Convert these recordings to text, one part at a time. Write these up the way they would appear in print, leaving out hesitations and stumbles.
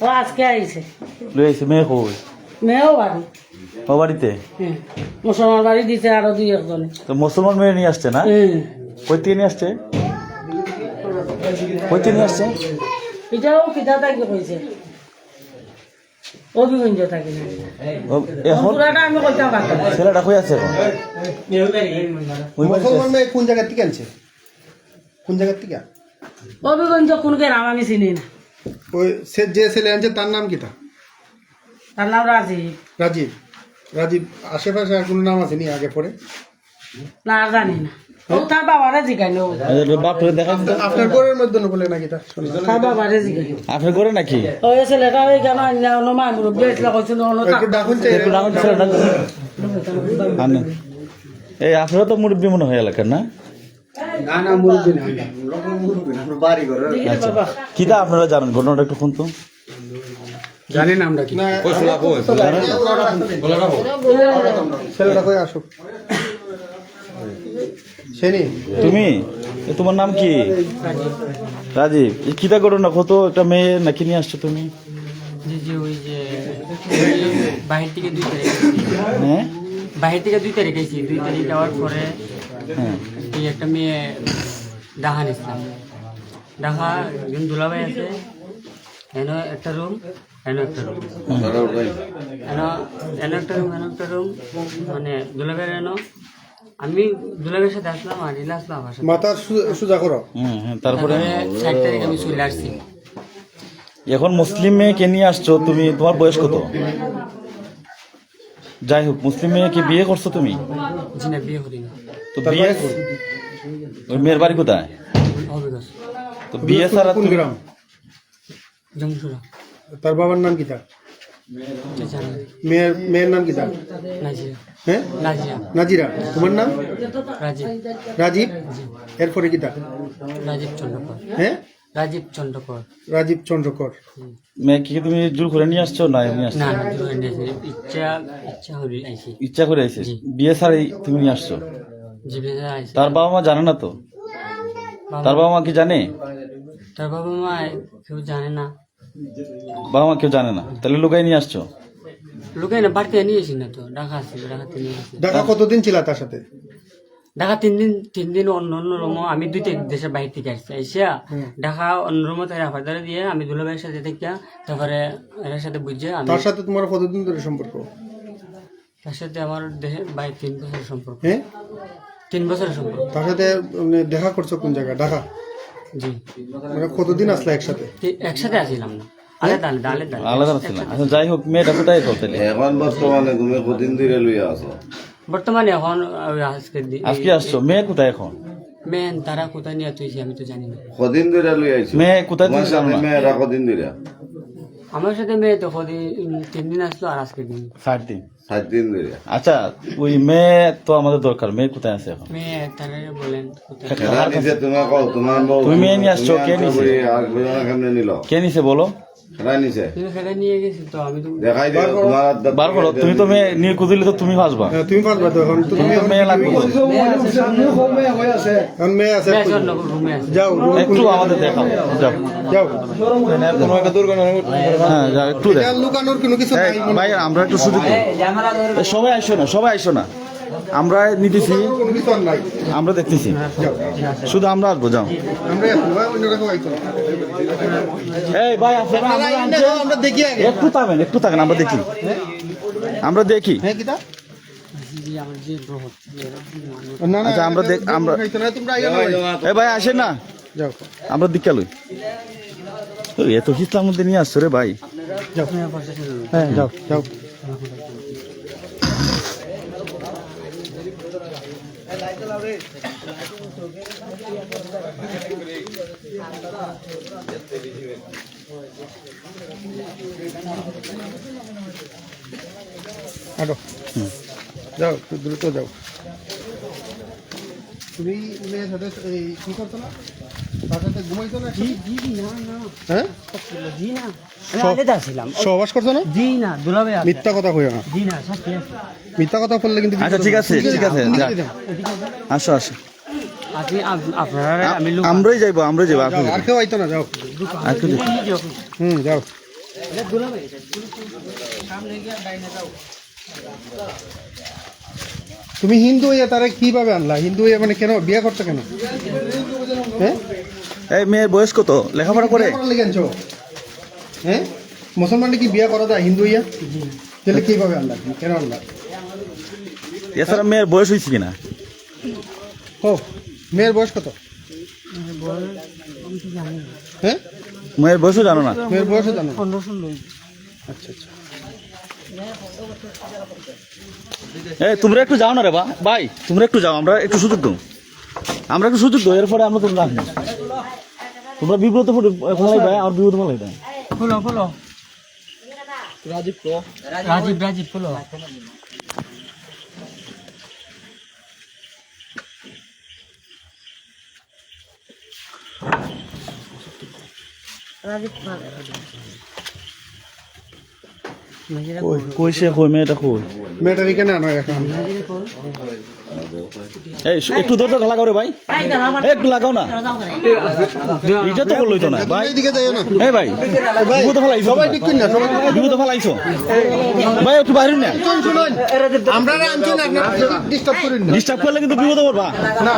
ও আজকে আইছে লই আইছে মেয়ে কই মেয়েও বাড়ি ও বাড়িতে হ্যাঁ মুসলমান বাড়ি দিতে আরো দুই একজনে তো মুসলমান মেয়ে নিয়ে আসছে না কই থেকে নিয়ে আসছে কই থেকে নিয়ে আসছে এটাও কিতা তাকে কইছে অভিগঞ্জ থাকি না ও, এখন পুরাটা আমি কইতাম পারতাম ছেলেটা কই আছে এখন ওই বাড়িতে মুসলমান মেয়ে কোন জায়গা থেকে আনছে কোন জায়গা থেকে অভিগঞ্জ কোন গ্রাম আমি চিনি না ওই যে ছেলে আনছে তার নাম কিটা তার নাম রাজীব রাজীব রাজীব আশেপাশে আর কোনো নাম আছে নি আগে পরে না আর জানি না ও তার বাবারে জিগাইলো বাপরে দেখাই তো আপনার ঘরের মধ্যে না বলে নাকি তা শুনলাম তার বাবারে জিগাইলো আপনার করে নাকি ওই ছেলেটা ওই কেন অন্য মানুষ বেটলা কইছিল অন্য একটু ডাকুন তো একটু ডাঙর ছেলেটা আনে এই আপনারা তো মুরব্বী মনে হয় এলাকার না না না মুরব্বী না মুরব্বী না আমরা বাড়ি ঘরে বাবা কিতা আপনারা জানেন ঘটনাটা একটু শুনতো জানি না আমরা কি ছেলেটা কই আসুক সেনি তুমি এ তোমার নাম কি রাজীব এই কিতা ঘটনা কত একটা মেয়ে নাকি নিয়ে আসছো তুমি জি জি ওই যে বাহির থেকে 2 তারিখ হ্যাঁ বাহির থেকে 2 তারিখ আইছি 2 তারিখ যাওয়ার পরে হ্যাঁ এই একটা মেয়ে ডাহান ইসলাম ডাহা একজন দুলাভাই আছে এনো একটা রুম এনো একটা রুম এনো একটা রুম মানে দুলাভাইয়ের এনো আমি দুলাভাইয়ের সাথে আসলাম আর ইলা আসলাম আমার সাথে মাথা সোজা করো হ্যাঁ তারপরে 7 তারিখ আমি চলে আসছি এখন মুসলিম মেয়েকে নিয়ে আসছো তুমি তোমার বয়স কত যাই হোক মুসলিম মেয়েকে বিয়ে করছো তুমি জি না বিয়ে করি না তো বিয়ে ওই মেয়ের বাড়ি কোথায় হবে গাছ তো বিয়ে ছাড়া কোন তুমি গ্রাম জংসুরা তার বাবার নাম কিটা জানি মেয়ের নাম কিটা নাজিয়া হ্যাঁ নাজিয়া নাজিরা তোমার নাম রাজীব রাজীব এরপরে কিটা রাজীব চন্দ্রকর হ্যাঁ রাজীব চন্দ্রকর রাজীব চন্দ্রকর মেয়েকে কি তুমি জোর করে নিয়ে আসছো না নিয়ে আসছো না না জুয়ান আছে ইচ্ছা ইচ্ছা হলি আইছি ইচ্ছা করে আইছে বিয়ে ছাড়াই তুমি নিয়ে আসছো জীবনে আইছি তার বাবা মা জানে না তো তার বাবা মা কি জানে তার বাবা মা কেউ জানে না বাবা মা কেউ জানে না তাহলে লুকাই নিয়ে আসছো লোকে না বাড়িতে নিয়েছি না তো ঢাকা আছে ঢাকাতে নিয়ে আসি ঢাকা কতদিন ছিল তার সাথে ঢাকা 3 দিন অন্য অন্য রুমও আমি 2 দেশের বাইরে থেকে আসছি আইসা ঢাকা অন্য রুমও তাই রাফাদারে দিয়ে আমি দুলাভাইয়ের সাথে থেকে তারপরে এর সাথে বুঝে আমি তার সাথে তোমার কতদিন ধরে সম্পর্ক তার সাথে আমার দেশের বাইরে 3 বছরের সম্পর্ক হ্যাঁ 3 বছরের সম্পর্ক তার সাথে দেখা করছো কোন জায়গায় ঢাকা জি মানে কতদিন আসলে একসাথে একসাথে আসিলাম না আলাদা আলাদা আলাদা আলাদা ছিল আচ্ছা যাই হোক মেয়েটা কোথায় তো তাহলে এখন বর্তমানে তুমি কদিন ধরে লইয়া আছো বর্তমানে এখন আজকে আসছো মেয়ে কোথায় এখন মেন তারা কোথায় নিয়ে তুইছি আমি তো জানি না কদিন ধরে লইয়া আইছো মেয়ে কোথায় তোমার তুমি সাথে জানো না? মেয়েরা কদিন ধরে আমার সাথে মেয়ে তো কদিন 3 দিন আসলো আর আজকে দিন 7 দিন 7 দিন ধরে আচ্ছা ওই মেয়ে তো আমাদের দরকার মেয়ে কোথায় আছে এখন মেয়ে তারা বলেন কোথায় খেলা নিছে তুমি কও তোমার বউ তুমি মেয়ে নিয়ে আসছো, কে নিছে? আর বেরোনা কেমনে নিল কে নিছে বলো খেলা নিছে তুমি সেটা নিয়ে গেছি তো আমি তো দেখাই দিও তোমার বার করো তুমি তো মেয়ে নিয়ে কুদিলে তো তুমি ফাঁসবা তুমি পারবে তো এখন তুমি তো মেয়ে লাগবে এখন মেয়ে আছে মেয়ে জন্য রুমে আছে যাও একটু আমাদের দেখাও যাও যাও হ্যাঁ যাও একটু দেখ এটা লুকানোর কোনো কিছু নাই ভাই আমরা একটু সুযোগ দিই। সবাই আইসো না সবাই আইসো না আমরা নিতেছি কোনো কিছু আর নাই আমরা দেখতেছি যাও শুধু আমরা আসবো যাও আমরা আসবো অন্য কেউ আইতো না। এই ভাই আপনারা আপনারা আমরা আইন দাও, আমরা দেখি আগে একটু থাকেন আমরা দেখি আমরা দেখি হ্যাঁ কিটা জি আমার যে গ্রহ না না আচ্ছা, আমরা আমরা আইতো না তোমরা আইও না এই ভাই আসেন না যাও আমরা দিকে লই এত ইসলাম মধ্যে নিয়ে আসছো রে ভাই যাও হ্যাঁ যাও যাও হাঁটো যাও একটু দ্রুত যাও তুমি মেয়ের সাথে এই কি করছো না তার সাথে ঘুমাইছো না জি জি না না হ্যাঁ জি না আমি আলাদা ছিলাম সহবাস করছো না জি না দুলাভাই আছে মিথ্যা কথা কইও না জি না সাথে আছে মিথ্যা কথা বললে কিন্তু আচ্ছা ঠিক আছে যা আসো আসো আপনি আপনারা আমি লোক আমরাই যাইবো যাও, আর কেউ আইতো না যাও আর একটু যাও তুমি হিন্দু হইয়া তারা কিভাবে আনলা? হিন্দু হইয়া মানে কেন বিয়ে করতে কেন? হ্যাঁ, এই মেয়ের বয়স কত? লেখাপড়া করে? বিয়ে করার লেগে আনছো? হ্যাঁ, মুসলমানকে কি বিয়ে করা যায় হিন্দু হইয়া? তাহলে কিভাবে আনলা, কেন আনলা? এছাড়া মেয়ের বয়স হয়েছে কিনা? ও, মেয়ের বয়স কত? হ্যাঁ, মেয়ের বয়সও জানো না? মেয়ের বয়সও জানো না? আচ্ছা আচ্ছা। এই তোমরা একটু যাও না রে ভাই, তোমরা একটু যাও, আমরা একটু সুযোগ দেবো, এরপরে আমরা তোমরা রাখবো। তোমরা বিব্রত ফলাই ভাই, আমার বিব্রত ফলাই দেয়। ফুলো রাজীব ফুলো কই সে কই মেয়েটা কই? মেয়েটার এখানে আনো এখন। এই একটু দরজা লাগাও রে ভাই, একটু লাগাও না, এটা তো করলোই তো না ভাই। এইদিকে যাইও না। এই ভাই বিপদ ফেলাইছো, সবাই ঠিক করি না, সবাই বিপদ ফেলাইছো ভাই, একটু বাইরে না, শুনুন, আমরা আনছেন আপনারা ডিস্টার্ব করেন না। ডিস্টার্ব করলে কিন্তু বিপদ করবা। না,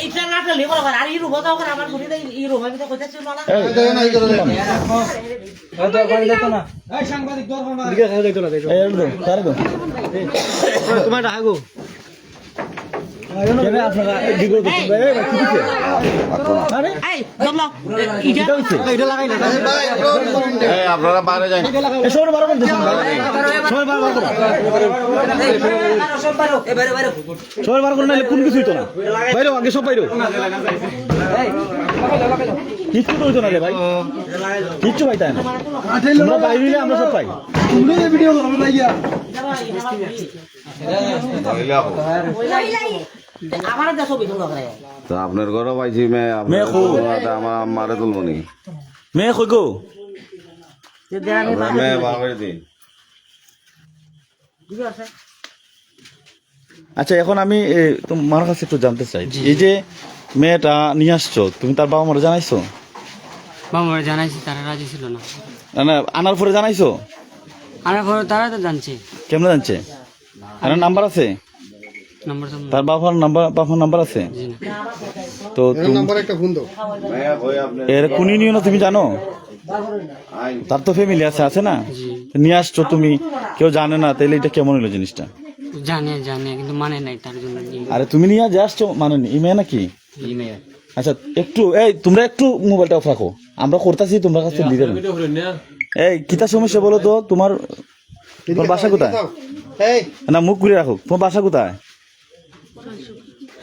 এইটা না তো লিখো আর ইরু বাজাও করে আমার ঘুরি দেই ইরু ভাই তো কইতাছিল না যাইও না, এই করে যাইও না। এই একদম তারে দাও তোমার ডাকো কেন আপনারা ডিগো তো ভাই, এই ভাই কি দিছে? আরে এই দমলা ইটা এটা হইছে, ভাই, রোল করুন না। এই আপনারা বাইরে যান। এই সবাই বার করে দিছেন, সবাই বার করো, সবাই বার করে নাইলে কোন কিছু হইতো না। বাইরে আগে সব বাইরে, কিচ্ছু তো হইতো না রে ভাই, কিচ্ছু পাইতাম না। তোমরা বাইরে হইলে আমরা সব পাই। মহিলা হোক। আমার দেশ বিধু করে তো আপনার ঘরে পাইছি মেয়ে, মেয়ে খুব। আমার মারে তুলব নি। মেয়ে কই গো? যে দেয়ানি মেয়ে বাবার দিন। বুঝো আছে আচ্ছা এখন আমি তোমার কাছে একটু জানতে চাই, এই যে মেয়েটা নিয়ে আসছো, তুমি তার বাবা মারা জানাইছো? বাবা জানাইছি, তারা রাজি ছিল না। না আনার পরে জানাইছো? আর তারা তো জানছে, কেমনে জানছে? আর নাম্বার আছে? নম্বর তো তার বাবার নাম্বার আছে? জি না। তো এর নাম্বার একটা ফোন দাও। মেয়ে কই আপনি? এর কোন ইউনিয়ন তুমি জানো? আইন। তার তো ফ্যামিলি আছে না? জি নিয়ে আসছো তুমি, কেউ জানে না, তাহলে এটা কেমন হলো জিনিসটা? জানে কিন্তু মানে নাই, তার জন্য আরে তুমি নিয়ে যে আসছো মানে ই মেয়ে নাকি? ইমেল আচ্ছা একটু তোমরা একটু মোবাইলটা অফ রাখো, আমরা করতেছি তোমরা কাছে দিতে এই কিতা সমস্যা বলো তো? তোমার বাসা কোথায়? এই, না মুখ ঘুরে রাখো, তোমার বাসা কোথায়?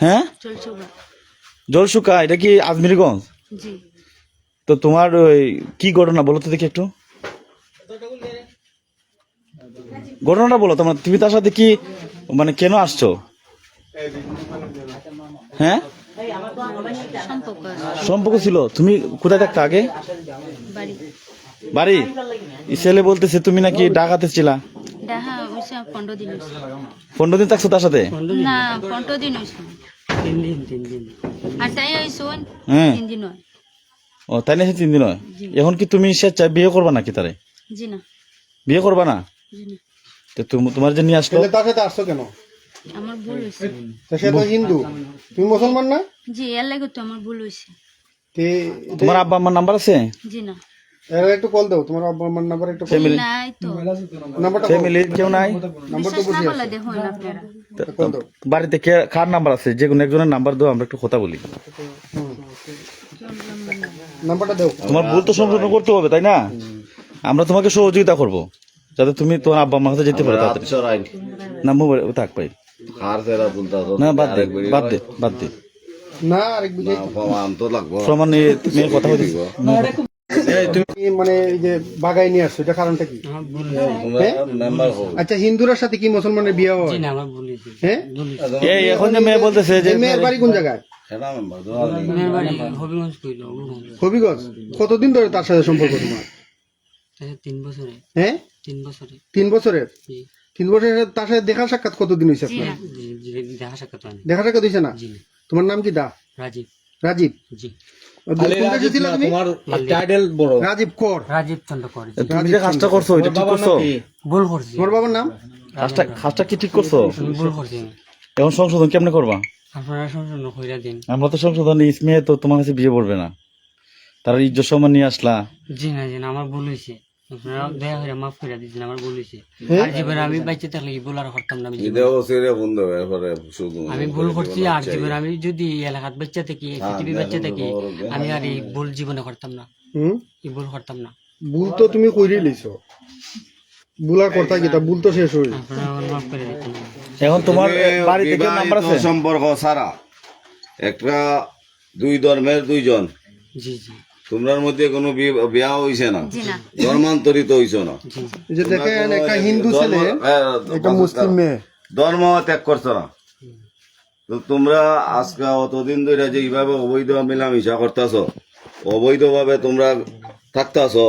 হ্যাঁ জলসুকা, এটা কি আজমিরগঞ্জ? জি তো তোমার ওই কি ঘটনা বলো তো দেখি একটু, ঘটনাটা বলো। তোমার তুমি তার সাথে কি মানে কেন আসছো? হ্যাঁ সম্পর্ক সম্পর্ক ছিল। তুমি কোথায় থাকতে আগে? বাড়ি বাড়ি? এই ছেলে বলতেছে তুমি নাকি ঢাকাতে ছিলা, দেখা হয়েছে 15 দিন হয়েছে। 15 দিন থাকছো তার সাথে? না 15 দিন হয়েছে। 3 দিন আর তাই হয়েছে হ্যাঁ 3 দিন হয়। ও তাই না, 3 দিন হয়। এখন কি তুমি স্বেচ্ছায় বিয়ে করবা নাকি তারে? জি না বিয়ে করবা না? জি না, তো তোমার যে নিয়ে আসলো, তাহলে তার সাথে আসছো কেন? আমার ভুল হয়েছে। তা সে তো হিন্দু, তুমি মুসলমান না? জি এর লাগে তো আমার ভুল হয়েছে। তে তোমার আব্বা আমার নাম্বার আছে? জি না এর একটু কল দাও, তোমার আব্বা আমার নাম্বার একটু কল ফ্যামিলি নাই তো, নাম্বারটা ফ্যামিলির কেউ নাই? নাম্বার তো বিশ্বাস না বুঝি করলে আছে। দেখুন আপনারা। কল দাও। বাড়িতে কে কার নাম্বার আছে? যে কোনো একজনের নাম্বার দাও, আমরা একটু কথা বলি। নাম্বারটা দাও। তোমার ভুল তো সম্পূর্ণ করতে হবে তাই না? আমরা তোমাকে সহযোগিতা করব যাতে তুমি তোমার আব্বা আমার কাছে যেতে পারো তাড়াতাড়ি। রাতচর আইন। না মোবাইল থাক ভাই, হার তেরা তুলতাছো। না বাদ দে বাদ দে না আরেক বুঝাই তো। প্রমাণ তো লাগবো। প্রমাণ নিয়ে মেয়ের কথা বলছি। তুমি মানে এই যে বাগাই নিয়ে আসছো, এটা কারণটা কি? আমার ভুল তোমরা মেম্বার হও। আচ্ছা, হিন্দুর সাথে কি মুসলমানের বিয়ে হয়? জি না, আমার ভুল হয়েছে। হ্যাঁ, এই এখন যে মেয়ে বলতেছে যে এই মেয়ের বাড়ি কোন জায়গায়? সেটা মেম্বার তো মেয়ের বাড়ি হবিগঞ্জ কইল, হবিগঞ্জ। কতদিন ধরে তার সাথে সম্পর্ক তোমার? 3 বছরে। হ্যাঁ, 3 বছরে 3 বছরের। জি 3 বছরের তার সাথে দেখা সাক্ষাৎ কতদিন হয়েছে জি আপনার? না জি, দেখা সাক্ষাৎ হয়নি। দেখা সাক্ষাৎ হয়েছে না? জি না। তোমার নাম কি? দা রাজীব। রাজীব। জি কোন দেশে ছিল তুমি? টাইটেল বড় রাজীব কর। রাজীব চন্দ্র করে তুমি যে কাজটা করছো এটা ঠিক করছো? ভুল করছি, তোমার বাবার নাম? কাজটা কি ঠিক করছো? আমি ভুল করছি। এখন সংশোধন কেমনে করবা? আপনারা সংশোধন কইরা দিন। আমরা তো সংশোধন মেয়ে তো তোমার কাছে বিয়ে পড়বে না, তারা ইজ্জত সম্মান নিয়ে আসলা। জি না আমার ভুল হয়েছে, আপনারা দয়া করে মাফ করে দিয়েছেন, আমার ভুল হয়েছে। আর জীবনে আমি বাইচে থাকলে এই ভুল আর করতাম না। আমি জীবনে- এটাও সেরে বন্ধ এরপরে শুধু আমি ভুল করছি, আর জীবনে আমি যদি এই এলাকার বাচ্চা থেকে পৃথিবীর বাচ্চা থেকে আমি আর এই ভুল জীবনে করতাম না, হুম, এই ভুল করতাম না। ভুল তো তুমি কইরে লইছো, ভুল আর কথা কি তা ভুল তো শেষ হই। আপনারা আমার মাফ করে দিতেন। এখন তোমার বাড়িতে কেউ নাম্বার আছে? বিবাহিত সম্পর্ক ছাড়া একটা দুই ধর্মের দুইজন, জি জি তোমরার মধ্যে কোনো বিয়া হইছে না, জি না। ধর্মান্তরিত হইছো না, জি এই যে দেখেন একটা হিন্দু ছেলে একটা মুসলিম মেয়ে, ধর্ম ত্যাগ করছো না। তো তোমরা আজকে অতদিন ধরে যে এইভাবে অবৈধ মিলামিশা করতেছো, অবৈধভাবে তোমরা থাকতেছো,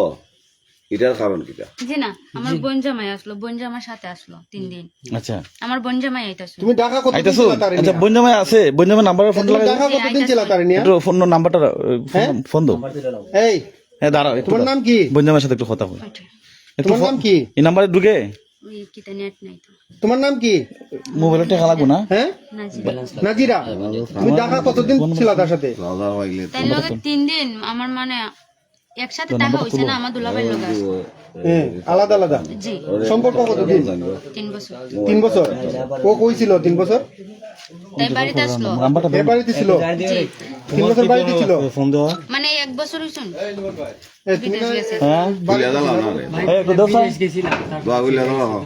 এটার কারণ কিটা? জি না, আমার বোন জামাই আসলো, বোন জামার সাথে আসলো 3 দিন। আচ্ছা আমার বোন জামাই আইতাছিল। তুমি ঢাকা কতদিন আইতাছো? ছিলা তারে আচ্ছা নিয়া? বঞ্জামাই আছে, বঞ্জামাই নাম্বারের ফোন তুমি লাগাই ঢাকা কতদিন ছিলা তারে নিয়া? একটু ফোন নাম্বারটা ফোন দাও। এই হ্যাঁ দাঁড়াও, একটু তোমার নাম কি? বঞ্জামাইয়ের সাথে একটু কথা বল। ওইটা। একটু তোমার নাম কি? এই নাম্বারে ঢুকে ওই কিতা নেট নাই তো। তোমার নাম কি? মোবাইলে টাকা লাগবো না? হ্যাঁ, নাজিরা। নাজিরা। তুমি ঢাকা কতদিন ছিলা তার সাথে? রাজা হইলে তাই লগে 3 দিন আমার মানে একসাথে দেখা হইছে না, আমার দুলাভাইয়ের লগে আসলো। হ্যাঁ, আলাদা আলাদা জি, সম্পর্ক কতদিন? 3 বছর। 3 বছর। ও কইছিল 3 বছর? তাই বাড়িতে আসলো। নাম্বারটা এ বাড়িতে ছিল? জি, 3 বছর বাড়িতে ছিল? ফোন দেওয়া। মানে 1 বছর হইছুন। এ, তুমি বিদেশ না- গেছে। হ্যাঁ গুলিয়া দালাও না রে, এই একটু দাও স্যার। গেছিলাম দোয়া গুলিয়া দালাও,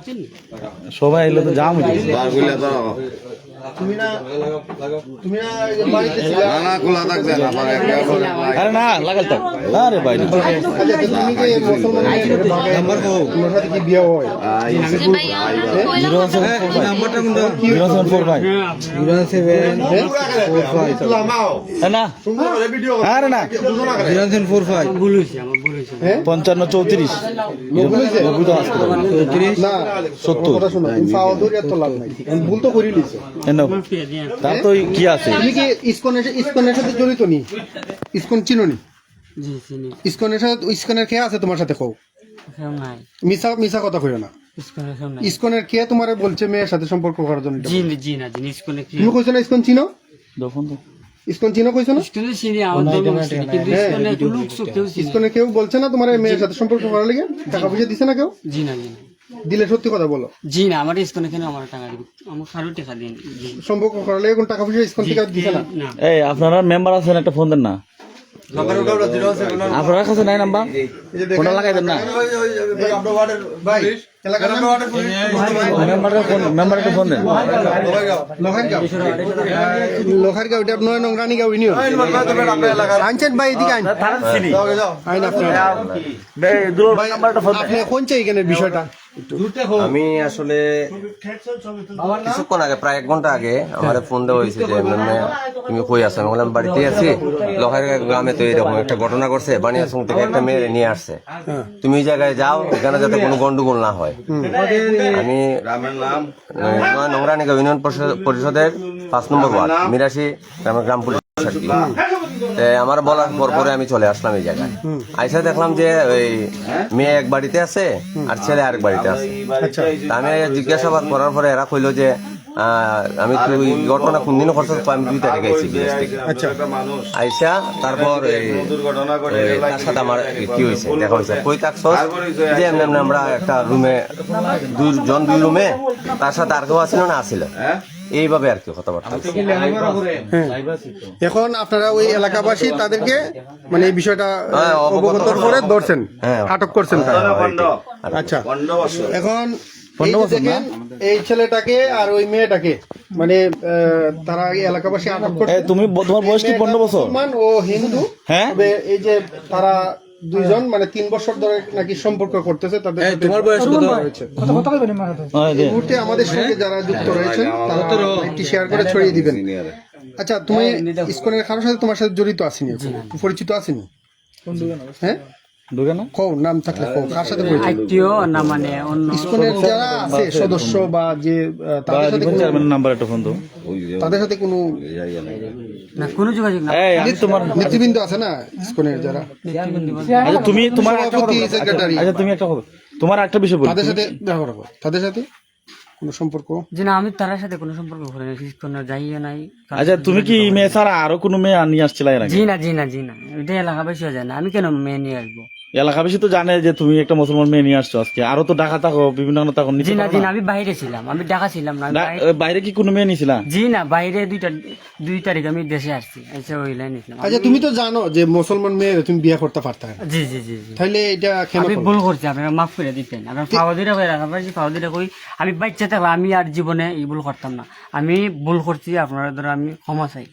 সবাই এলে তো জাম হয়ে যাবে। দোয়া গুলিয়া দালাও। তুমি না বাড়িতে ছিলা? না না খোলা থাকবে না, আবার একটা করে আরে না লাগাল থাক। আরে ভাই আচ্ছা, তুমি যে মুসলমান মেয়ের ভাগে তোমার সাথে কি বিয়ে হয়? যে ভাই আমরা কইলাম 0745 না আরে না ভুল হয়েছে, আমার ভুল হয়েছে। 55 34 না, আমার কথা শোনো, তুমি পাও ধরে এত লাভ নাই। ভুল তো করে লিছো। মাফ করে দিন। তার তো কি আছে? তুমি কি ইসকনের সাথে জড়িত নি? ইসকন চিনো নি? জি চিনি, ইসকনের সাথে ইসকনের কে আছে তোমার সাথে? কও, কেউ নাই, মিছা মিছা কথা কইও না। স্কুলে কেউ নাই। ইসকনের কে তোমারে বলছে মেয়ের সাথে সম্পর্ক করার জন্য? জি না জিনিস স্কুলে কি তুমি কইছো না ইসকন চিনো? দেখুন তো ইসকন চিনো কইছো না? স্কুলে চিনি, আমার দল চিনি, কিন্তু স্কুলে লোক সব কেউ চিনি। ইসকনে কেউ বলছে না তোমার মেয়ের সাথে সম্পর্ক করার লাগে? টাকা পয়সা দিছে না কেউ? জি না দিলে সত্যি কথা বলো। জি না, আমার স্কুলে কেন আমার টাকা দিব, আমার কারো টাকা দিন। জি সম্পর্ক করার লাগে কোন টাকা পয়সা ইসকন থেকে দিছে না? না, এই আপনারা মেম্বার আছেন, একটা ফোন দেন না। আপনার কাছে নাই নাম্বার, ফোনটা লাগাই দেন না। মেম্বার একটা ফোন দেন। লোহারগাঁও এটা নয় নংরানি গাঁও ইউনিয়ন। আনছেন ভাই এদিকে আইন। আইন আপনার। নাম্বারটা ফোন দেন। আপনি কোন চাই এখানের বিষয়টা? আমি আসলে কিছুক্ষণ আগে প্রায় 1 ঘন্টা আগে আমার ফোন দেওয়া হয়েছে যে ম্যামে তুমি কই আছো? আমি বললাম বাড়িতে আছি, লোহার গ্রামে তো এরকম একটা ঘটনা করছে, বানিয়াসং থেকে একটা মেয়ের নিয়ে আসছে, তুমি এই জায়গায় যাও, এখানে যাতে কোনো গন্ডগোল না হয়। আমি গ্রামের নাম নোংরানিগাঁও ইউনিয়ন পরিষদের 5 নম্বর ওয়ার্ড মিরাশি গ্রাম পুলিশ আর কি। আমার বলার পরে আমি চলে আসলাম এই জায়গায়। আইসা দেখলাম যে ওই মেয়ে এক বাড়িতে আছে আর ছেলে আরেক বাড়িতে আছে। তা আমি জিজ্ঞাসাবাদ করার পরে এরা কইলো যে আমি তো ওই ঘটনা কোন দিনও করতে, আমি 2 তারিখে আইছি বিদেশ থেকে। আইসা তারপর দুর্ঘটনা ঘটে তার সাথে আমার কি হয়েছে দেখা হয়েছে, কই থাকছস? যে এমনি এমনি আমরা একটা রুমে 2 রুমে, তার সাথে আর কেউ আসছিল না? আসছিল, এইভাবে আর কি কথাবার্তা। এখন আপনারা ওই এলাকাবাসী তাদেরকে মানে এই বিষয়টা অবগত করে ধরছেন, আটক করছেন তারা। আচ্ছা, এখন এই যে দেখেন এই ছেলেটাকে আর ওই মেয়েটাকে মানে তারা এলাকাবাসী আটক করছে। তুমি তোমার বয়স কি 15 বছর? মুসলমান ও হিন্দু। হ্যাঁ? তবে এই যে তারা 2 জন মানে 3 বছর ধরে নাকি সম্পর্ক করতেছে, তাদের তোমার বয়স কত হয়েছে? এই মুহূর্তে আমাদের সঙ্গে যারা যুক্ত রয়েছেন তারা একটি শেয়ার করে ছড়িয়ে দিবেন। আচ্ছা, তুমি ইসকনের কারোর সাথে তোমার সাথে জড়িত আসেনি, পরিচিত আসেনি? হ্যাঁ, ঢুকে না? কও নাম থাকলে কও, কার সাথে পরিচিত? আত্মীয় না মানে অন্য ইসকনের যারা আছে সদস্য বা যে তাদের সাথে চেয়ারম্যানের নাম্বার একটা ফোন দাও। তাদের সাথে কোনো না কোনো যোগাযোগ না এই আমি তোমার নেতৃবৃন্দ আছে না ইসকনের যারা আচ্ছা তুমি তোমার একটা কথা সভাপতি, বলো। সেক্রেটারি। আচ্ছা তুমি একটা কথা তোমার একটা বিষয় বলো তাদের সাথে দেখা করবো, তাদের সাথে কোনো সম্পর্ক যে না আমি তার সাথে কোনো সম্পর্ক করে না কোনো যাইও নাই আচ্ছা তুমি কি এই মেয়ে ছাড়া আরো কোনো মেয়ে নিয়ে আসছিলে এর আগে জি না জি না জি না এটা এলাকা বেশি হয়ে যায় না আমি কেন মেয়ে নিয়ে আসবো এলাকাবাসী তো জানে যে তুমি একটা মুসলমান মেয়ে নিয়ে আসছো আজকে আরো তো ঢাকা থাকো বিভিন্ন থাকো নিতে জি না পারো জি না? না আমি বাইরে ছিলাম আমি ঢাকা ছিলাম না আমি না, বাইরে- বাইরে কি কোনো মেয়ে নিছিলা জি না বাইরে 2 তারিখ আমি দেশে আসছি এসে ওই লাইন নিছিলাম আচ্ছা তুমি তো জানো যে মুসলমান মেয়ে তুমি বিয়ে করতে পারতে না, জি জি জি জি তাহলে এটা কেন আমি করলে? ভুল করছি আপনারা মাফ করে দিতেন আপনার ফাওয়াদিরা হয়ে রাখা পারছি ফাওয়াদিরা কই আমি বাচ্চা থাকলে আমি আর জীবনে এই ভুল করতাম না আমি ভুল করছি আপনারা ধরো আমি ক্ষমা চাই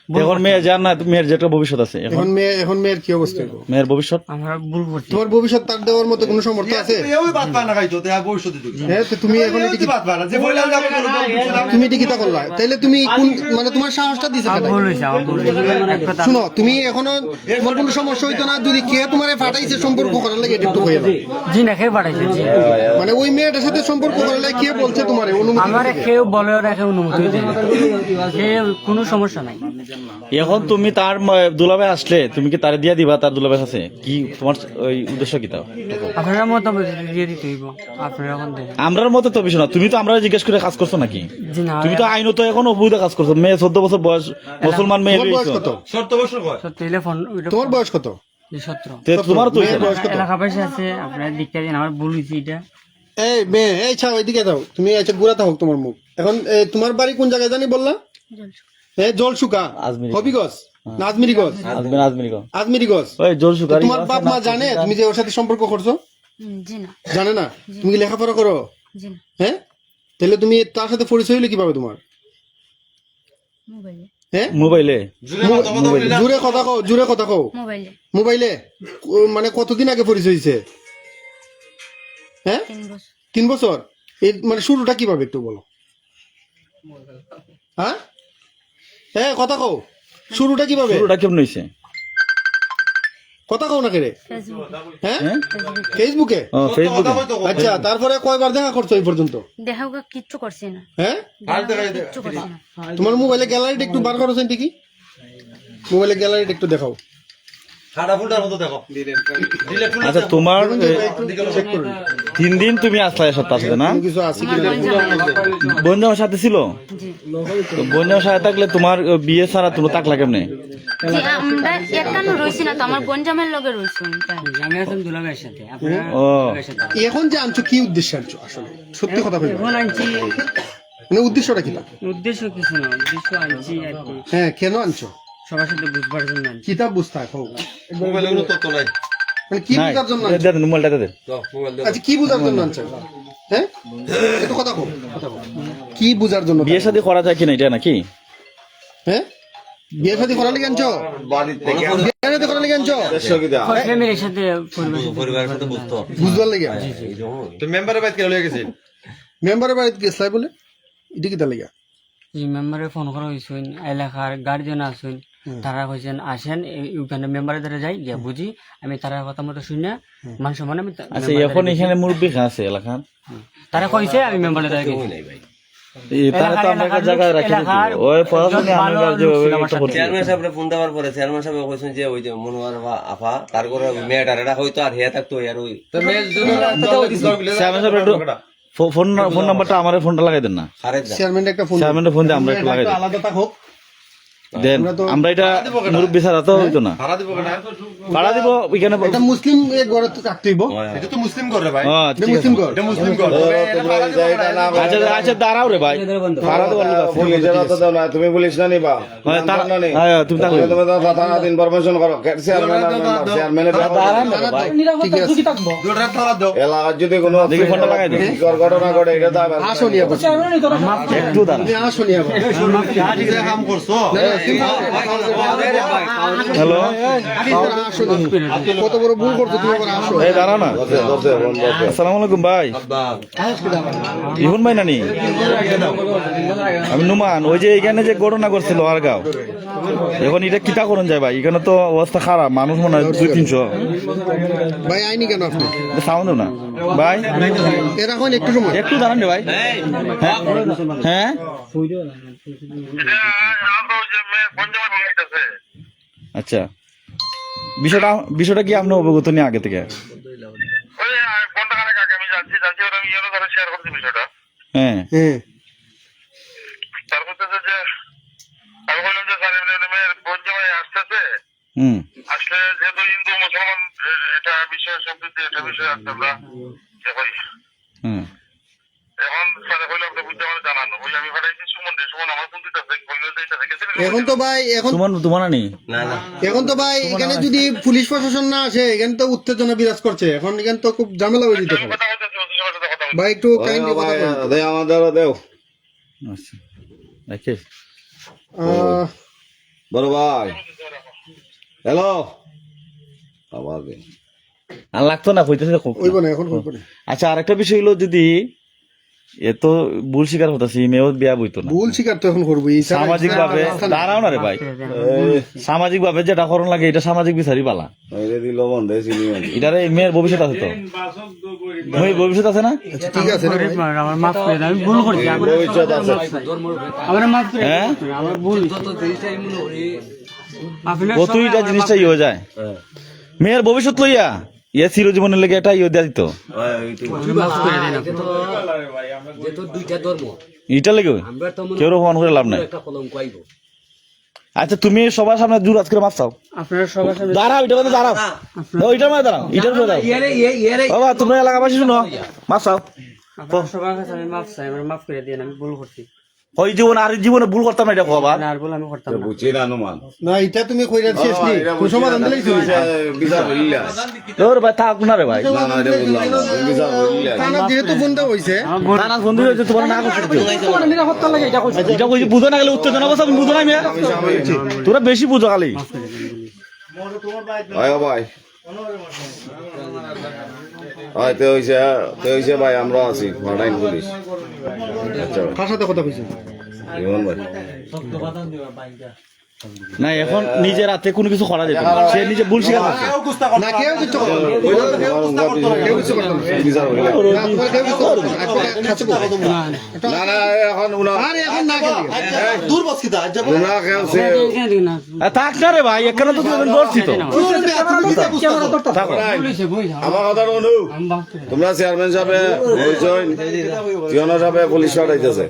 এখন মেয়ে জান না মেয়ের যে একটা ভবিষ্যৎ আছে এখন এখন মেয়ের কি অবস্থা হইবো? মেয়ের ভবিষ্যৎ আমরা ভুল করছি তোমার ভবিষ্যৎ তার দেওয়ার মতো কোনো সমর্থ আছে? হ্যাঁ, তো তুমি এখন এটি কি- তুমি এটি কিতা করলা? তাইলে তুমি কোন মানে তোমার সাহসটা দিছে আমার কেন? ভুল হয়েছে আমার ভুল হয়েছে এক কথা শুনো, তুমি এখনো তোমার কোনো সমস্যা হইতো না যদি কে তোমারে ফাটাইছে সম্পর্ক করার লাগে এটা একটু কইয়া দাও। জি না খেয়ে পাঠাইছে জি মানে ওই মেয়েটার সাথে সম্পর্ক করার লাগে কে বলছে তোমারে অনুমতি? আমার কেউ বলে রেখে অনুমতি দেয় না সে কোনো সমস্যা নাই এখন তুমি তার দুলাভাই আসলে তুমি কি তারে দিয়া দিবা তার দুলাভাই আছে কি তোমার ওই উদ্দেশ্য কি তাও আপনারা মতামত দিয়ে দিতে হইব আপনারা এখন দেখেন আমরার মতো তো বিষয় না তুমি তো আমরা জিজ্ঞেস করে কাজ করছো নাকি জি না তুমি তো আইনত এখন অবৈধ কাজ করছো মেয়ে 14 বছর বয়স মুসলমান মেয়ে তোমার বয়স কত? সত্যি হলে ফোন তোমার বয়স কত? 17 তোমার তো মেয়ের বয়স কত? এলাকা পাশে আছে আপনারা দীক্ষা দিন আমার ভুল হয়েছে এটা এই মেয়ে, এই ছাও এদিকে যাও, তুমি আচ্ছা ঘুরাতে হোক তোমার মুখ। এখন তোমার বাড়ি কোন জায়গায় জানি বললা? জলসুকা, আজমিরি। হবিগঞ্জ না আজমিরিগঞ্জ? আজমিরিগঞ্জ। ওই জোর সুগারি তোমার বাপ মা জানে তুমি যে ওর সাথে সম্পর্ক করছো? জি না জানে না? তুমি কি লেখাপড়া করো? জি না হ্যাঁ, তাহলে তুমি তার সাথে পরিচয় হইলে কিভাবে তোমার? মোবাইলে হ্যাঁ, মোবাইলে জুড়ে কথা কও, জুড়ে কথা কও। মোবাইলে মোবাইলে মানে কতদিন আগে পরিচয় হয়েছে? হ্যাঁ, 3 বছর 3 বছর। এই মানে শুরুটা কিভাবে একটু বলো? হ্যাঁ হ্যাঁ, কথা কও, শুরুটা কিভাবে? শুরুটা কেমন হইছে কথা কও না কেরে? ফেসবুক হ্যাঁ, ফেসবুকে। ও ফেসবুকে আচ্ছা, তারপরে কয়বার দেখা করছো এই পর্যন্ত? দেখাও কিচ্ছু করছি না হ্যাঁ, কিচ্ছু করছি না তোমার মোবাইলে গ্যালারিটা একটু বার করো কি? মোবাইলে গ্যালারিটা একটু দেখাও। আচ্ছা তোমার একটু চেক করুন 3 দিন তুমি আসলা এসব তার সাথে না কোনো কিছু আছে আমার কিনা। বোন জামাই বোন জামার সাথে ছিল জি তো বোন জামার সাথে থাকলে তোমার বিয়ে ছাড়া তুমি থাকলা কেমনে জি আমরা একানো রইছি না তো আমার বোন জামাইয়ের লগে রইছি আমি এখন দুলাভাইয়ের সাথে আপনারা ও দুলাভাইয়ের সাথে এখন যে আনছো কি উদ্দেশ্যে আনছো আসলে? সত্যি কথা কইবা, এখন আনছি মানে উদ্দেশ্যটা কি? উদ্দেশ্য কিছু না উদ্দেশ্য আনছি আর কি হ্যাঁ, কেন আনছো? সবার সাথে বুঝবার জন্য আনছি কিতাব বুঝতে হোক মানে কি নাই বুঝার জন্য দে আনছো? দে মোবাইলটা দে আচ্ছা, কি বুঝার জন্য আনছো? হ্যাঁ, একটু কথা কও, কথা কও। কি বুঝার জন্য? বিয়ে শাদী করা যায় কিনা এটা নাকি হ্যাঁ, বিয়ে শাদী করার লেগে আনছো? বাড়ির থেকে বিয়ে শাদী করার লেগে আনছো? উদ্দেশ্য কি দেয়া? ফ্যামিলির সাথে পরিবারের সাথে বুঝবার লেগে? মেম্বারের বাড়িতে গেছলাই বলে এটা কি তার লেগে? এই মেম্বারে ফোন করা হয়েছেন এলাকার গার্জিয়ান আছেন তারা কইছেন আসেন ওখানে মেম্বারের দ্বারা যাই গিয়া বুঝি আমি তারা কথা মতো শুনে মান সম্মান আমি আচ্ছা এখন এখানে মুরব্বী খা আছে এলাকার তারা কইছে আমি মেম্বারের দ্বারা গেছি তারা তো আমরা একটা জায়গায় রাখি দিছি। ওই পড়াশোনা আমি যে একটা করছি চেয়ারম্যান সাহেব ফোন দেওয়ার পরে চেয়ারম্যান সাহেব কইছেন যে ওই যে মনোয়ার আফা তার করে মেয়েটার এটা হইতো আর হে থাকতো আর ওই চেয়ারম্যান সাহেব একটু ফোন নাম্বারটা আমার ফোনটা লাগাই দেন না খারেক দা চেয়ারম্যান একটা ফোন চেয়ারম্যানের ফোন দিয়ে আমরা একটু লাগাই দিই আলাদা থাকুক। দেন আমরা এটা মুরব্বী ছাড়া তো হইতো না ভাড়া দিব ওইখানে এটা মুসলিম ঘরে তো থাকতে হইব। ও, ঠিক আছে। মুসলিম ঘর। তোমরা এই জায়গাটা না আচ্ছা আচ্ছা দাঁড়াও রে ভাই ভাড়া দেওয়ার লোক আছে। পুলিশের হাতে দাও না, তুমি পুলিশ না নিবা হ্যাঁ, তারা- না নি। হ্যাঁ, তুমি থাকো। তুমি তো থানাতে ইনফরমেশন করো চেয়ারম্যান চেয়ারম্যানের দাঁড়ান না রে ভাই। ঠিক আছে, এলাকার যদি কোনো দেখি ফোনটা লাগাই দিন। ঘটনা ঘটে এটা দাবার আসো নিয়ে বসো। একটু দাঁড়ান তুমি আসো নিয়ে বসো। হ্যালো আসো নিয়ে। কত বড় ভুল করছো তুমি, আবার আসো। এই দাঁড়াও না আসসালামু আলাইকুম ভাই ইহুন ভাই নানি আমি নুমান ওই যে এখানে যে ঘটনা করছিল আরগাঁও এখন এটা কিতা করুন যায় ভাই এখানে তো অবস্থা খারাপ মানুষ মনে হয় 200-300 ভাই আইনি কেন আপনি? সাউন্ড না ভাই এর এখন একটু সময় একটু দাঁড়ান রে ভাই হ্যাঁ হ্যাঁ আচ্ছা, বিষয়টা কি আপনি অবগত নিয়ে আগে থেকে? হ্যাঁ, হ্যাঁ হুম, আসলে যেহেতু হিন্দু মুসলমান এটা বিষয় সম্পৃক্ত, এটা বিষয় আসলে আমরা হুম। এখন স্যার হইলে আপনি বুঝতে পারে জানানো ওই আমি পাঠাইছি সুমন আমার ফোন দিতেছে এখন তো ভাই সুমন তোমার নানি? এখন তো ভাই এখানে যদি পুলিশ প্রশাসন না আসে, এখানে তো উত্তেজনা বিরাজ করছে, এখন এখানে তো খুব ঝামেলা হয়ে যেতে পারে। ভাই একটু কাইন্ডলি কথা বলুন। আমাদের দেও আচ্ছা, রাখে। বড় ভাই, হ্যালো, আবার আর লাগতো না, কইতেছে হইব না, এখন হইব না। আচ্ছা, আরেকটা বিষয় হলো, যদি এত ভুল স্বীকার হতাছি, মেয়েও বিয়া বইতো না ভুল স্বীকার তো এখন করবো সামাজিক ভাবে। দাঁড়াও না রে ভাই, সামাজিক ভাবে যেটা করণ লাগে এটা সামাজিক বিচারই পালা। দিল বন্ধে এটারে মেয়ের ভবিষ্যৎ আছে তো, মেয়ের ভবিষ্যৎ আছে না? ঠিক আছে রে ভাই। আমার মাফ করে দেন, আমি ভুল করছি, ভবিষ্যৎ আছে। আমার মাফ করে হ্যাঁ, দেন, আমার ভুল। আপনার কতইটা জিনিসটা ইয়ে যায়, মেয়ের ভবিষ্যৎ লইয়া ইয়ে চিরজীবনের লেগে একটা ইয়ে দেয়া দিত, মাফ করে দেন। এটা লেগে কেউ রহমান করে লাভ নাই। আচ্ছা, তুমি সবার সামনে জোর আজকে মাফ চাও। আপনারা সবার সামনে দাঁড়াও, এটা মানে দাঁড়াও, ওইটার মানে দাঁড়াও, এটার মানে দাঁড়াও। বাবা, তোমরা এলাকাবাসী শুনো, মাফ চাও। আপনারা সবার কাছে আমি মাফ চাই, আমার মাফ করে দিন, আমি ভুল করছি। ওই জীবন আর জীবনে ভুল করতাম না, এটা কবা না, আর ভুল আমি করতাম না। বুঝছি না অনুমান না, এটা তুমি কইরা শেষ নেই, কোন সমাধান দিলেই তুমি বিচার হইলা তোর ভাই থাক না রে ভাই। না এটা বললাম না, বিচার হইলা কারণ যেহেতু বন্ধ হইছে, না না, বন্ধু হয়েছে, তোমার না করতে এটা কইছি, বুঝো না গেলে উত্তেজনা বসা, তুমি বুঝো না মেয়ে, তোরা বেশি বুঝো খালি। আয় ভাই, হয় তে হইছে ভাই, আমরা আছি ফাটাইন পুলিশ। আচ্ছা কার সাথে কথা কইছে? ইমন ভাই, না, এখন নিজের হাতে কোনো কিছু করা যেত না, সে নিজে ভুল স্বীকার করছে। না, কেউ কিছু করবে না। কেউ কিছু করবে না। বিচার হইলা না, তোমার কেউ কিছু করবে না। আজকে খাচ্ছে বল। না না, এখন উনা আরে এখন না গেলি উনা কেউছে থাক না রে ভাই, এখানে তো তুমি বলছি তো। আমার কথা অনু, তোমরা চেয়ারম্যান সাহেব বলছেন, টিওনা সাহেব পুলিশ আইতেছে,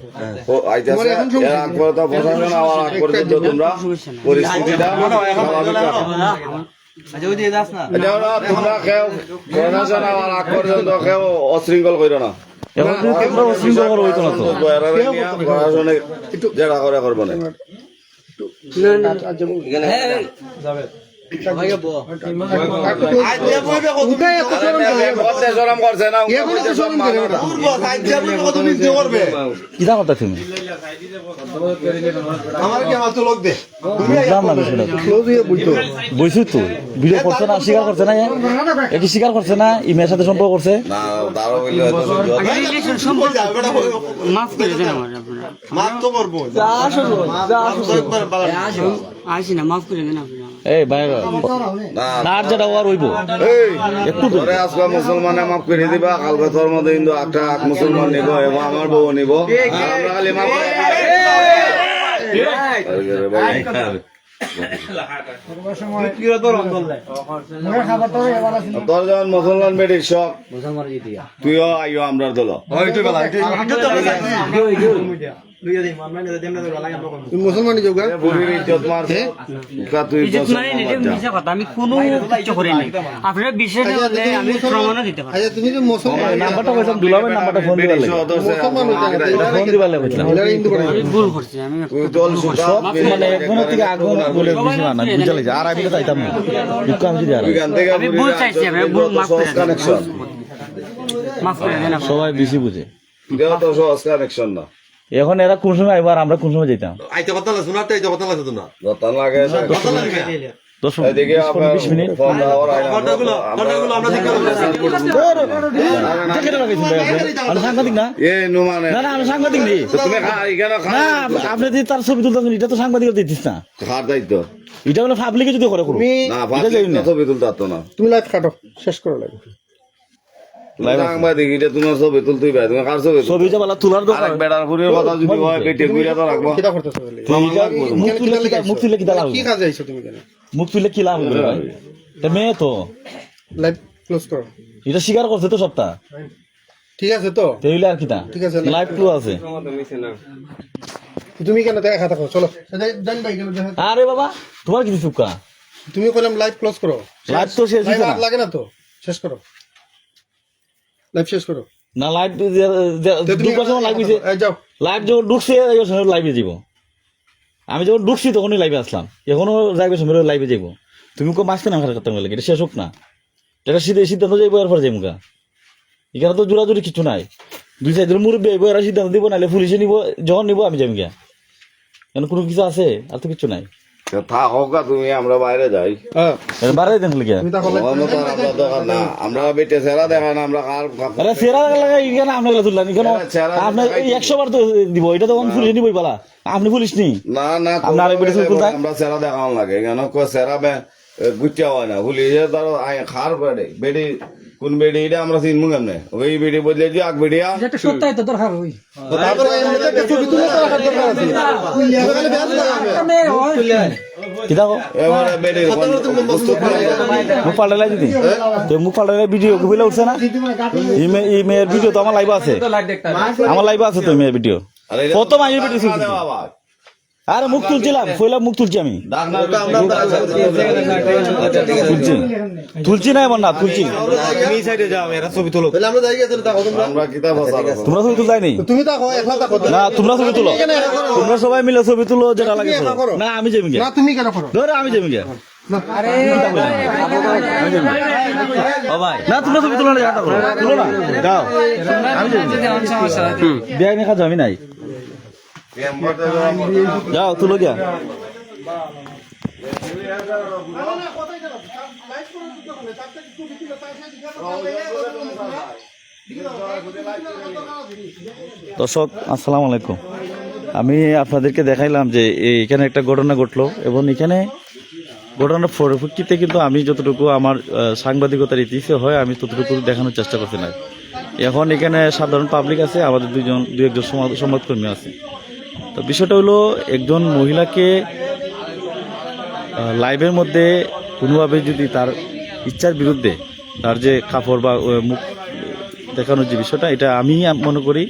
আইতেছে এর আগ পর্যন্ত প্রশাসন আবার আগ পর্যন্ত তোমরা পরিস্থিতিটা স্বাভাবিক রাখো। তোমরা কেউ প্রশাসন আবার আগ পর্যন্ত কেউ অশৃঙ্খল করো না। এখন তোমরা অশৃঙ্খল করা হইতো না তো। প্রশাসনে যেটা করে করবো না। শরম করছে না, কিতা কথা তুমি বুঝলাম না বিষয়টা। বইছি তো, ভিডিও করছে না, স্বীকার করছে না, একই স্বীকার করছে না, ইমের সাথে সম্পর্ক করছে না তারও হইলে হয়তো সহ্য হয়। মাফ করে দেন আমার, আপনারা আসি না, মাফ করে দেন আপনারা। এই বাইরে না আর যেটা ওর হইব একটু ধরে আজকে মুসলমানে মাফ করে দিবা, কালকে তোর মধ্যে কিন্তু একটা মুসলমান নিব এবং আমার বউ নিব, আমরা খালি মাফ করে তোর যখন মুসলমান বেটির শখ, তুইও আইও আমরা দল। মুসলমান যোগা ইজ্জত মারছে তুই ইজ্জত মানে এটা মিছা কথা, আমি কোনো কিছু করি নাই। আপনারা বিশ্বাস না হলে আমি প্রমাণও দিতে পারি। আচ্ছা, তুমি যে মুসলমান নাম্বারটা কইতাম, দুলাবের নাম্বারটা ফোন দিবার লাগে, ফোন দিবার লাগে বুঝলাম। আমি ভুল করছি, আমি সব মানে এখনো থেকে আগুন বলে বুঝি না, বুঝা লাগে। আর আমি তো চাইতাম না, দুঃখ আমি যদি আর আমি ভুল চাইছি, আমি ভুল মাফ করে দেন, মাফ করে দেন। সবাই বেশি বুঝে। এটাও তো সহজ কানেকশন না। এখন এরা কোন সময় আইবার, আমরা কোন সময় যেতাম, যতন লাগে 10 মিনিট, এদিকে 20 মিনিট। ফোন দেওয়ার সাংবাদিক না, এই নুমানে না না, আমি সাংবাদিক নেই। তুমি এখানে না, আপনি যদি তার ছবি তুলতেন, এটা তো সাংবাদিক দিতিস না, খার দায়িত্ব এটা হলো পাবলিকে যদি করে করো। না, ছবি তুলতে পারতো না। তুমি লাইফ কাটো, শেষ করো লাগে। সাংবাদিক এটা তোমার ছবি তুলতেই পারে তুমি কার ছবি ছবি যে বালা তোলার দরকার আরেক বেড়ার ঘুরের কথা যদি হয় পেটে ঘুরে তো রাখবো কিটা করতেছো বলে? মুখ তুললে কি লাভ কি কাজে আইছো তুমি কেন? মুখ তুললে কি লাভ হবে ভাই এটা মেয়ে তো লাইভ ক্লোজ করো। এটা স্বীকার করছে তো সবটা ঠিক আছে তো? তেইলে আর কিটা ঠিক আছে। লাইভ ক্লু আছে তুমি কেন দেখা থাকো? চলো জান ভাই কেন দেখা? আরে বাবা তোমার কি চুপকা তুমি কইলাম লাইভ ক্লোজ করো। লাইভ তো শেষ লাইভ হইছে না আর লাগে না তো, শেষ করো, লাইভ শেষ করো। না লাইভ তো তুমি লাইভ হইছে এই যাও। লাইভ যখন ঢুকছে লাইভে যাব আমি যখন ঢুকছি তখনই লাইভে আসলাম এখনো যাইবে সময় লাইভে যাইব তুমি কো মাসকে না কথা বলে এটা শেষ হোক না এটা সিদ্ধান্ত যাইবো এরপর যাইব গা এখানে তো জোরাজুরি কিছু নাই দুই সাইডের মুরব্বী আইবো এরা সিদ্ধান্ত দিব নাহলে পুলিশে নিব যখন নিব আমি যাইম গা কেন কোনো কিছু আছে আর তো কিছু নাই থাকো গা তুমি আমরা বাইরে যাই হ্যাঁ বাড়াই দেন লিখে তুমি তাহলে আমার তো আর আপনার দরকার না আমরা বেটে সেরা দেখায় না আমরা কার আরে সেরা লাগাই এখানে আপনি তুললেন এখানে আপনি 100 বার তো দিব এটা তো পুলিশে নিবই বলা আপনি পুলিশ নি না না আপনার আরেক বেটি চুল তাই? আমরা সেরা দেখানো লাগে কেন সেরা গুচ্ছা হয় না পুলিশে ধরো খার বেড়ে বেড়ি কোন বেড়ি এটা আমরা চিনবো কেমনে ওই বেড়ি বদলে যে আগ বেড়িয়া তারপরে এমনিতে একটা ছবি তুলে তো রাখার দরকার আছে। ওখানে ব্যাস লাগাবে। কি দেখো এবারে বেড়ির মুখ পাল্টালাই দিদি তো মুখ পাল্টালাই ভিডিও গুবিলা উঠছে না এই মেয়ের ভিডিও তো আমার লাইভ আছে আমার লাইভ আছে তো মেয়ের ভিডিও কত মাইয়ের ভিডিও শুনছি আরে মুখ তুলছিলাম ফইলাম মুখ তুলছি আমি তুলছি না এমন না তুলছি আমরা কিতাব তোমরা ছবি তুলতে যায়নি তুমি তাকো একলা তাকো। না তোমরা ছবি তুলো তোমরা সবাই মিলে ছবি তুলো যেটা লাগে তুমি একা করো। না আমি যাবি না তুমি কেন করো? ধরে আমি যাবি না তোমরা ছবি তুলো না যেটা করো তুলো না যাও আমি যাবি বিয়ে নিয়ে কাজ আমি নাই যাও তুলো গিয়া দর্শক আসসালামু আলাইকুম আমি আপনাদেরকে দেখাইলাম যে এখানে একটা ঘটনা ঘটলো এবং এখানে ঘটনার পরিপ্রেক্ষিতে কিন্তু আমি যতটুকু আমার সাংবাদিকতার ইতিহাসে হয় আমি ততটুকু দেখানোর চেষ্টা করছিলাম এখন এখানে সাধারণ পাবলিক আছে আমাদের দু একজন সংবাদকর্মী আছে তো বিষয়টা হলো একজন মহিলাকে লাইভের মধ্যে কোনোভাবে যদি তার ইচ্ছার বিরুদ্ধে তার যে কাপড় বা মুখ দেখানোর যে বিষয়টা এটা আমি মনে করি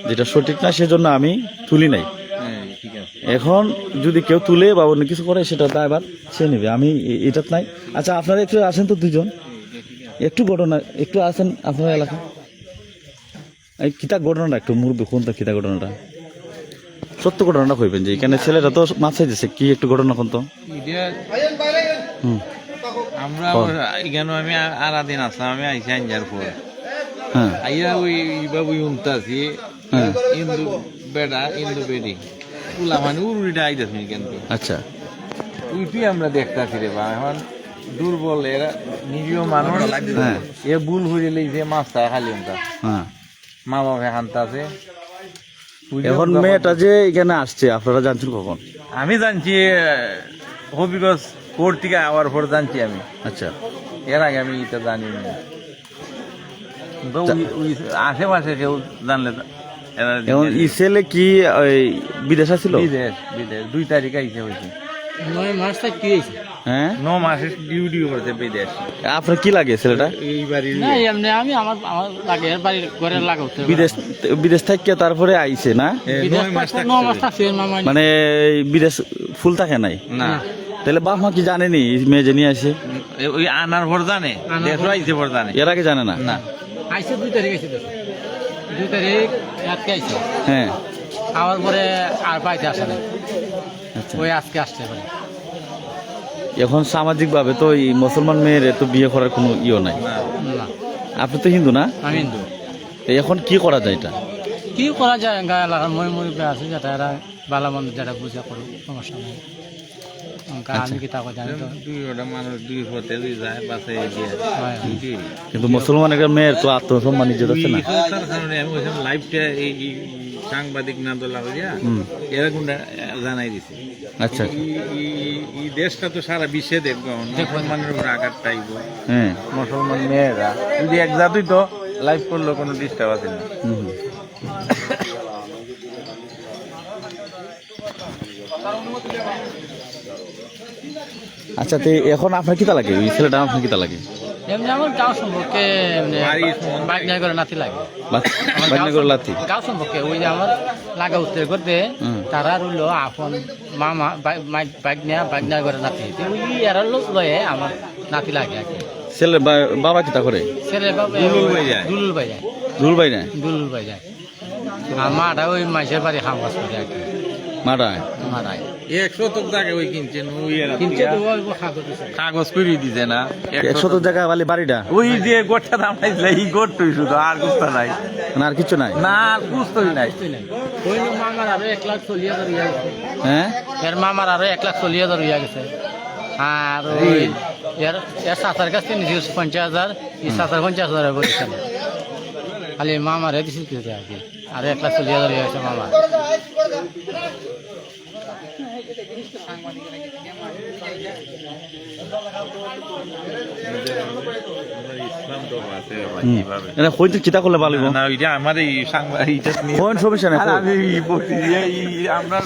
যেটা সঠিক না সেজন্য আমি তুলি নাই এখন যদি কেউ তুলে বা অন্য কিছু করে সেটা দায়ভার সে নেবে আমি এটা নাই আচ্ছা আপনারা একটু আসেন তো দুজন একটু ঘটনা একটু আসেন আপনার এলাকা এই কিতা ঘটনাটা একটু মুরব্বী কোনটা কিতা ঘটনাটা সত্য ঘটনাটা কইবেন যে এখানে ছেলেটা তো মাছ চাইতেছে কি একটু ঘটনা কোন তো আমরা এখানে আমি আর দিন আসলাম আমি আইসি আনজার পর হ্যাঁ আইয়া ওই বাবু উনতাছি ইন্দু বেড়া ইন্দু বেড়ি উলা মানে উড়িটা আইতাছি কিন্তু আচ্ছা উইটি আমরা দেখতাছি রে বা এখন দুর্বল এরা নিরীহ মানুষ হ্যাঁ এ ভুল হয়ে যে মাছটা খালি উনতা হ্যাঁ মা বাবা হানতাছে এখন মেয়েটা যে এখানে আসছে আপনারা জানছেন কখন আমি জানছি হবিগঞ্জ কোর্ট থেকে আওয়ার পর জানছি আমি আচ্ছা এর আগে আমি এটা জানি না তো ওই আশেপাশে কেউ জানলে এরা এখন ই ছেলে কি ওই বিদেশে ছিল বিদেশ 2 তারিখ আইসে হয়েছে 9 মাস থেকে কি হয়েছে হ্যাঁ 9 মাসের ডিউটি করতে বিদেশ আপনার কি লাগে ছেলেটা এই বাড়ির না এমনি আমি আমার লাগে বাড়ির ঘরে লাগাতে বিদেশ থেকে তারপরে আইছে না 9 মাস 9 মাস থাকছে মামা মানে বিদেশ ফুল থাকে নাই না তাহলে বাপ মা কি জানেনি মেয়ে যে নিয়ে আসে ওই আনার ভর জানে দেশ আইছে ভর জানে এর আগে জানে না না আইসে 2 তারিখ আইসে 2 তারিখ আজকে আইসে হ্যাঁ আওয়ার পরে আর পাইতে আসে না আচ্ছা ওই আজকে আসছে পারে এখন সামাজিক ভাবে তো এই মুসলমান মেয়ের তো বিয়ে করার কোনো ইয়ে নাই না আপনি তো হিন্দু না আমি হিন্দু এখন কি করা যায় এটা কি করা যায় গায়ে লাগার মই আছে যেটা এরা বালা মন্দ যেটা বুঝা করুক সমস্যা নেই আমি কি তা জানি তো দুইটা মানুষ দুই পথে দুই যায় বাসে গিয়ে কিন্তু মুসলমান একটা মেয়ের তো আত্মসম্মান ইজ্জত আছে না তার কারণে আমি ওইসব লাইভটা এই সাংবাদিক না দোলা হইয়া এরকম জানাই দিছি আচ্ছা এই দেশটা তো সারা বিশ্বে দেখবো মুসলমানের উপর আঘাত পাইব হ্যাঁ মুসলমান মেয়েরা যদি এক জাতি তো লাইভ করলো কোনো ডিস্টার্ব আছে না। আচ্ছা তো এখন আপনার কিতা লাগে ওই ছেলেটা আপনার কিতা লাগে এমনি আমার গাঁও সম্পর্কে বাইক নিয়ে করে নাতি লাগে বাজনা করে লাথি গাঁও সম্পর্কে ওই যে আমার লাগা উত্তর করতে তারা রইল আপন মামা বাইক নিয়ে করে নাতি ওই এরা লোক লয়ে আমার নাতি লাগে আর কি। ছেলে বাবা কিতা করে ছেলে দুলুল বাই যায় রুল ভাই না দুলুল বাই যায় আর মাটা ওই মাইসের বাড়ি খাম কাজ করে আর কি মাটায় মারায় 100 টাকা ওই কিনছেন ওই কিন্তু কাগজ করে দিছে না 100 টাকা বালি বাড়িটা ওই যে গোটা দাম পাইছিল এই গোটই শুধু আর কুস্তা নাই না আর কিছু নাই না আর কুস্তই নাই ওই মামার আরো 1,40,000 ইয়া গেছে হ্যাঁ এর মামার আরো 1,40,000 ইয়া গেছে আর ওই এর সাতার কাছ থেকে নিয়েছিল 50,000 এই 50,000 বলেছে খালি মামার দিছিল আর কি আর 1,40,000 ইয়া গেছে মামার এটা হইতে চিন্তা করলে ভালো না ওইটা আমার এই সাংবাদিক কোন সমস্যা নাই আমি বলছি যে আমরা